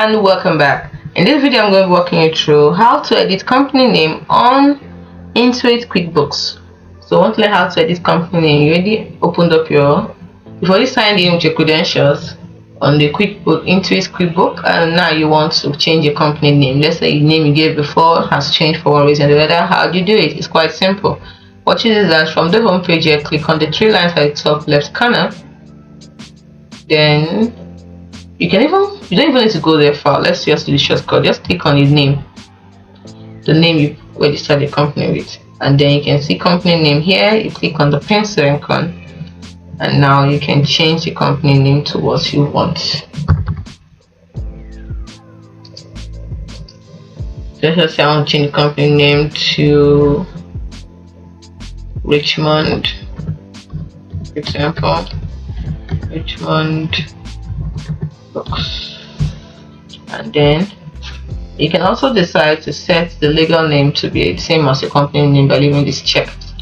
and welcome back. In this video I'm going to be walking you through how to edit company name on Intuit QuickBooks. So once you learn how to edit company name, you already opened up you've already signed in with your credentials on the Intuit QuickBook, and now you want to change your company name. Let's say the name you gave before has changed for one reason or the other. How do you do it? It's quite simple. What you do is that from the home page, you click on the three lines at the top left corner. Then you don't even need to go there far. Let's just do the shortcut. Just click on his name, the name you registered your company with, and then you can see company name here. You click on the pencil icon, and now you can change the company name to what you want. Let's say I want to change the company name to Richmond, for example, Richmond Books. And then you can also decide to set the legal name to be the same as your company name by leaving this checked.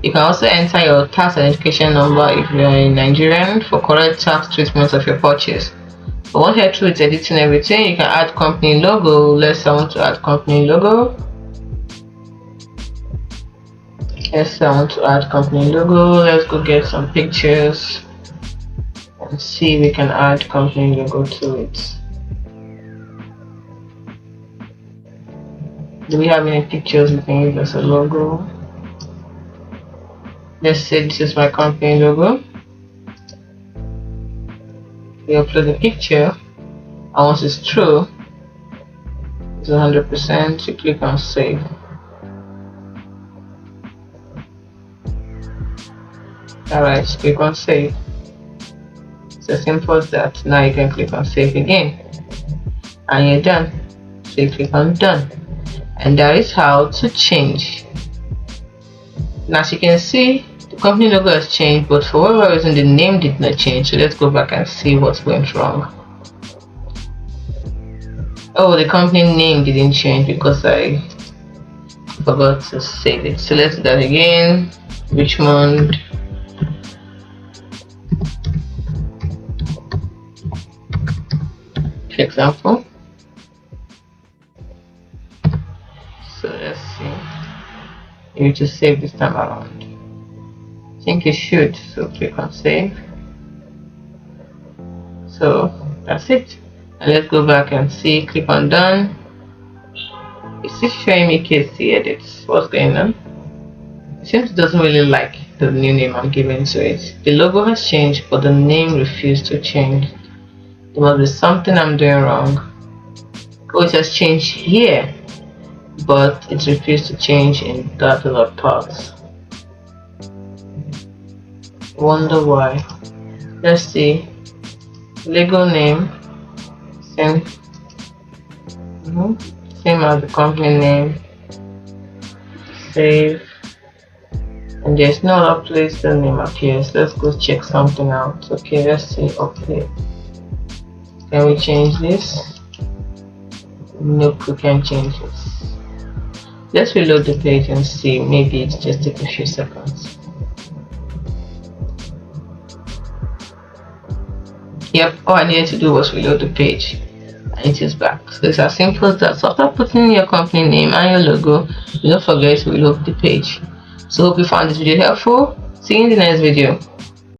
You can also enter your tax identification number if you are a Nigerian for correct tax treatment of your purchase. But once you're through with editing everything, you can add company logo. Let's say I want to add company logo. Let's go get some pictures and see if we can add company logo to it. Do we have any pictures we can use as a logo? Let's say this is my company logo. We upload the picture, and once it's true, it's 100%, you click on save. Alright, click on save. It's as simple as that. Now you can click on save again, and you're done. So you click on done, and that is how to change. Now as you can see, the company logo has changed, but for whatever reason the name did not change. So let's go back and see what went wrong. Oh, the company name didn't change because I forgot to save it. So let's do that again. Richmond for example. So let's see. You need to save this time around. I think you should. So click on save. So that's it. And let's go back and see. Click on done. It's still showing me KC edits. What's going on? It seems it doesn't really like the new name I'm giving to it. The logo has changed, but the name refused to change. There must be something I'm doing wrong. Oh, it has changed here, but it refused to change in that other part. Wonder why. Let's see. Legal name, same as the company name. Save, and there's no other place the name appears. Let's go check something out. Okay, let's see. Okay, can we change this? Nope, we can't change this. Let's reload the page and see. Maybe it just takes a few seconds. Yep, all I needed to do was reload the page, and it is back. So it's as simple as that. So after putting in your company name and your logo, don't forget to reload the page. So hope you found this video helpful. See you in the next video.